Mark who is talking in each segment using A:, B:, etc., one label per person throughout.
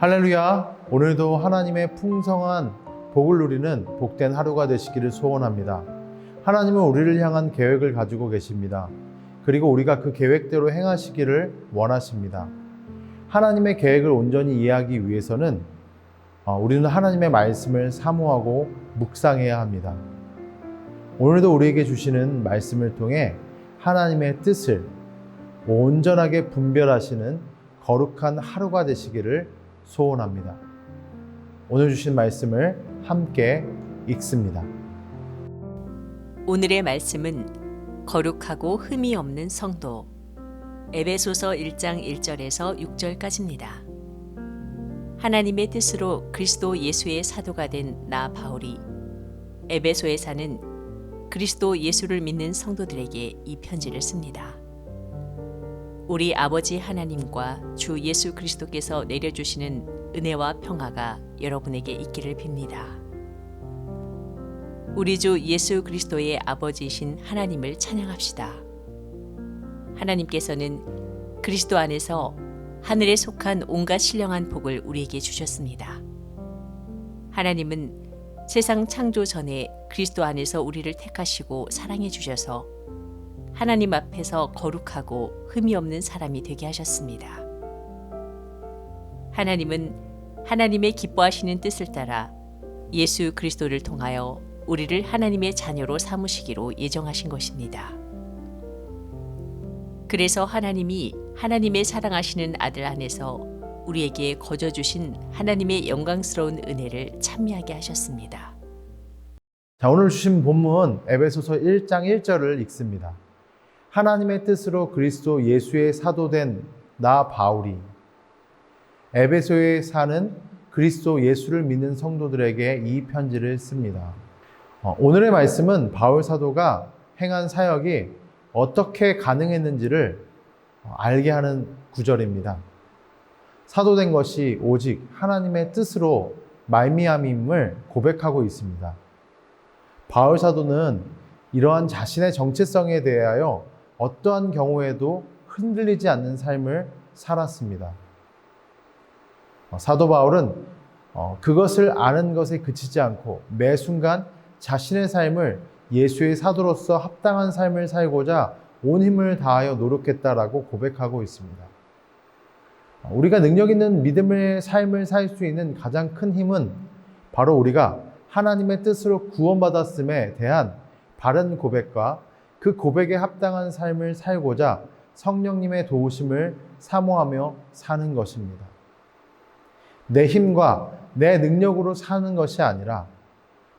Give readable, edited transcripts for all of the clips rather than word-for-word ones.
A: 할렐루야! 오늘도 하나님의 풍성한 복을 누리는 복된 하루가 되시기를 소원합니다. 하나님은 우리를 향한 계획을 가지고 계십니다. 그리고 우리가 그 계획대로 행하시기를 원하십니다. 하나님의 계획을 온전히 이해하기 위해서는 우리는 하나님의 말씀을 사모하고 묵상해야 합니다. 오늘도 우리에게 주시는 말씀을 통해 하나님의 뜻을 온전하게 분별하시는 거룩한 하루가 되시기를 소원합니다. 오늘 주신 말씀을 함께 읽습니다.
B: 오늘의 말씀은 거룩하고 흠이 없는 성도, 에베소서 1장 1절에서 6절까지입니다. 하나님의 뜻으로 그리스도 예수의 사도가 된 나 바울이 에베소에 사는 그리스도 예수를 믿는 성도들에게 이 편지를 씁니다. 우리 아버지 하나님과 주 예수 그리스도께서 내려주시는 은혜와 평화가 여러분에게 있기를 빕니다. 우리 주 예수 그리스도의 아버지이신 하나님을 찬양합시다. 하나님께서는 그리스도 안에서 하늘에 속한 온갖 신령한 복을 우리에게 주셨습니다. 하나님은 세상 창조 전에 그리스도 안에서 우리를 택하시고 사랑해 주셔서 하나님 앞에서 거룩하고 흠이 없는 사람이 되게 하셨습니다. 하나님은 하나님의 기뻐하시는 뜻을 따라 예수 그리스도를 통하여 우리를 하나님의 자녀로 삼으시기로 예정하신 것입니다. 그래서 하나님이 하나님의 사랑하시는 아들 안에서 우리에게 거저 주신 하나님의 영광스러운 은혜를 찬미하게 하셨습니다.
A: 자, 오늘 주신 본문 에베소서 1장 1절을 읽습니다. 하나님의 뜻으로 그리스도 예수의 사도된 나 바울이 에베소에 사는 그리스도 예수를 믿는 성도들에게 이 편지를 씁니다. 오늘의 말씀은 바울 사도가 행한 사역이 어떻게 가능했는지를 알게 하는 구절입니다. 사도된 것이 오직 하나님의 뜻으로 말미암임을 고백하고 있습니다. 바울 사도는 이러한 자신의 정체성에 대하여 어떠한 경우에도 흔들리지 않는 삶을 살았습니다. 사도 바울은 그것을 아는 것에 그치지 않고 매 순간 자신의 삶을 예수의 사도로서 합당한 삶을 살고자 온 힘을 다하여 노력했다라고 고백하고 있습니다. 우리가 능력 있는 믿음의 삶을 살 수 있는 가장 큰 힘은 바로 우리가 하나님의 뜻으로 구원받았음에 대한 바른 고백과 그 고백에 합당한 삶을 살고자 성령님의 도우심을 사모하며 사는 것입니다. 내 힘과 내 능력으로 사는 것이 아니라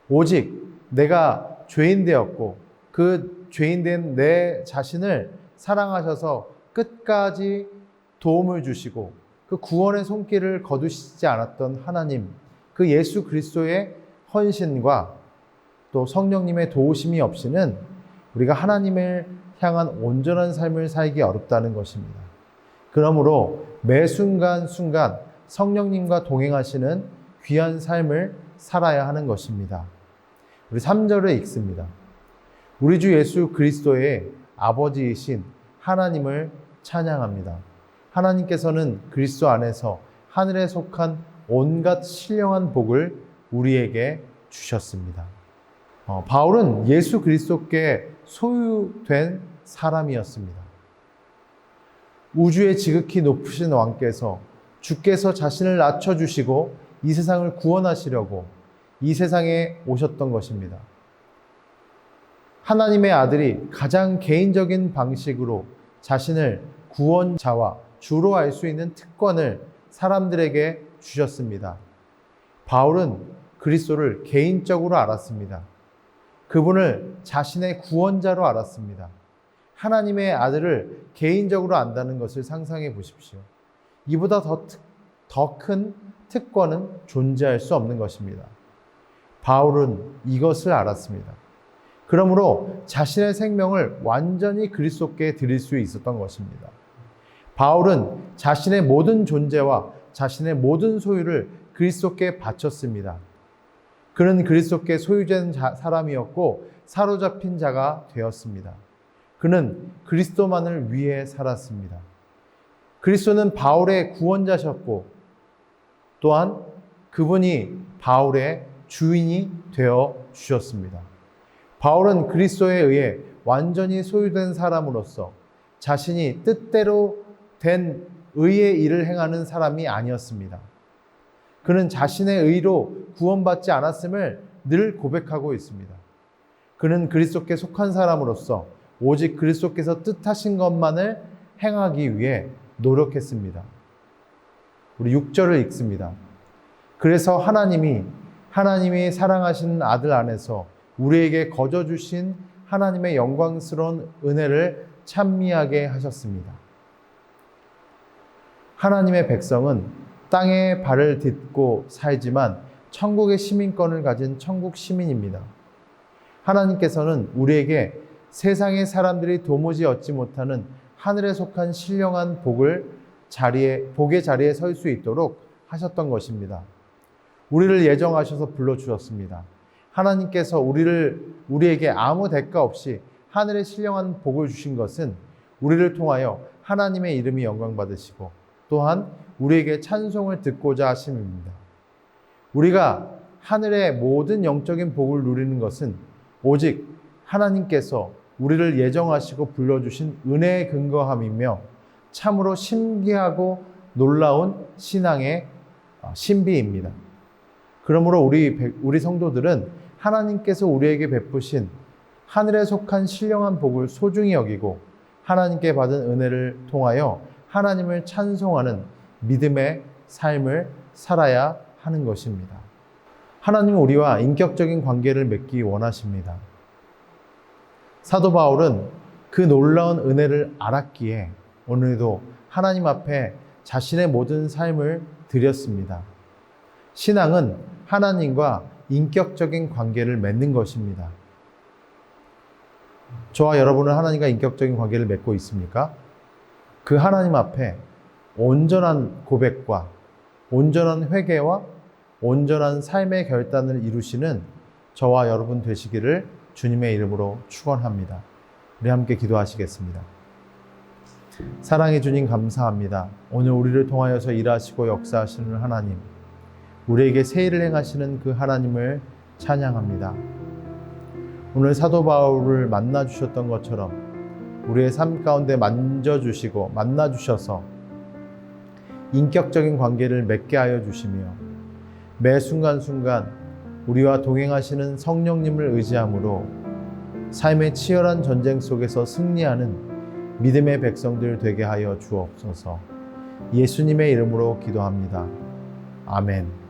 A: 오직 내가 죄인 되었고 그 죄인 된 내 자신을 사랑하셔서 끝까지 도움을 주시고 그 구원의 손길을 거두시지 않았던 하나님, 그 예수 그리스도의 헌신과 또 성령님의 도우심이 없이는 우리가 하나님을 향한 온전한 삶을 살기 어렵다는 것입니다. 그러므로 매 순간순간 성령님과 동행하시는 귀한 삶을 살아야 하는 것입니다. 우리 3절을 읽습니다. 우리 주 예수 그리스도의 아버지이신 하나님을 찬양합니다. 하나님께서는 그리스도 안에서 하늘에 속한 온갖 신령한 복을 우리에게 주셨습니다. 바울은 예수 그리스도께 소유된 사람이었습니다. 우주의 지극히 높으신 왕께서 주께서 자신을 낮춰주시고 이 세상을 구원하시려고 이 세상에 오셨던 것입니다. 하나님의 아들이 가장 개인적인 방식으로 자신을 구원자와 주로 알 수 있는 특권을 사람들에게 주셨습니다. 바울은 그리스도를 개인적으로 알았습니다. 그분을 자신의 구원자로 알았습니다. 하나님의 아들을 개인적으로 안다는 것을 상상해 보십시오. 이보다 더 큰 특권은 존재할 수 없는 것입니다. 바울은 이것을 알았습니다. 그러므로 자신의 생명을 완전히 그리스도께 드릴 수 있었던 것입니다. 바울은 자신의 모든 존재와 자신의 모든 소유를 그리스도께 바쳤습니다. 그는 그리스도께 소유된 사람이었고 사로잡힌 자가 되었습니다. 그는 그리스도만을 위해 살았습니다. 그리스도는 바울의 구원자셨고 또한 그분이 바울의 주인이 되어 주셨습니다. 바울은 그리스도에 의해 완전히 소유된 사람으로서 자신이 뜻대로 된 의의 일을 행하는 사람이 아니었습니다. 그는 자신의 의로 구원받지 않았음을 늘 고백하고 있습니다. 그는 그리스도께 속한 사람으로서 오직 그리스도께서 뜻하신 것만을 행하기 위해 노력했습니다. 우리 6절을 읽습니다. 그래서 하나님이 사랑하시는 아들 안에서 우리에게 거저 주신 하나님의 영광스러운 은혜를 찬미하게 하셨습니다. 하나님의 백성은 땅에 발을 딛고 살지만 천국의 시민권을 가진 천국 시민입니다. 하나님께서는 우리에게 세상의 사람들이 도무지 얻지 못하는 하늘에 속한 신령한 복의 자리에 설 수 있도록 하셨던 것입니다. 우리를 예정하셔서 불러주셨습니다. 하나님께서 우리에게 아무 대가 없이 하늘의 신령한 복을 주신 것은 우리를 통하여 하나님의 이름이 영광받으시고 또한 우리에게 찬송을 듣고자 하심입니다. 우리가 하늘의 모든 영적인 복을 누리는 것은 오직 하나님께서 우리를 예정하시고 불러주신 은혜에 근거함이며 참으로 신기하고 놀라운 신앙의 신비입니다. 그러므로 우리 성도들은 하나님께서 우리에게 베푸신 하늘에 속한 신령한 복을 소중히 여기고 하나님께 받은 은혜를 통하여 하나님을 찬송하는 믿음의 삶을 살아야 하는 것입니다. 하나님은 우리와 인격적인 관계를 맺기 원하십니다. 사도 바울은 그 놀라운 은혜를 알았기에 오늘도 하나님 앞에 자신의 모든 삶을 드렸습니다. 신앙은 하나님과 인격적인 관계를 맺는 것입니다. 저와 여러분은 하나님과 인격적인 관계를 맺고 있습니까? 그 하나님 앞에 온전한 고백과 온전한 회개와 온전한 삶의 결단을 이루시는 저와 여러분 되시기를 주님의 이름으로 축원합니다. 우리 함께 기도하시겠습니다. 사랑해 주님 감사합니다. 오늘 우리를 통하여서 일하시고 역사하시는 하나님, 우리에게 새 일을 행하시는 그 하나님을 찬양합니다. 오늘 사도 바울을 만나주셨던 것처럼 우리의 삶 가운데 만져주시고 만나주셔서 인격적인 관계를 맺게 하여 주시며 매 순간순간 우리와 동행하시는 성령님을 의지함으로 삶의 치열한 전쟁 속에서 승리하는 믿음의 백성들 되게 하여 주옵소서. 예수님의 이름으로 기도합니다. 아멘.